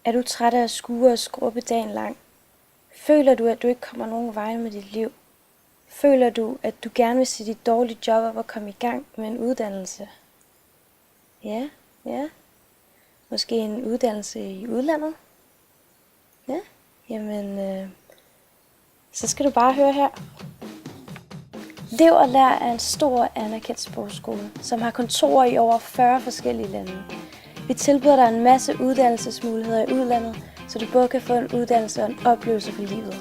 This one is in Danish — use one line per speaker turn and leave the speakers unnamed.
Er du træt af at skure og skrubbe dagen lang? Føler du, at du ikke kommer nogen vej med dit liv? Føler du, at du gerne vil se dit dårlige job op og komme i gang med en uddannelse? Ja. Måske en uddannelse i udlandet? Ja, jamen, så skal du bare høre her. Lev og Lær er en stor anerkendt sprogskole, som har kontorer i over 40 forskellige lande. Vi tilbyder dig en masse uddannelsesmuligheder i udlandet, så du både kan få en uddannelse og en oplevelse for livet.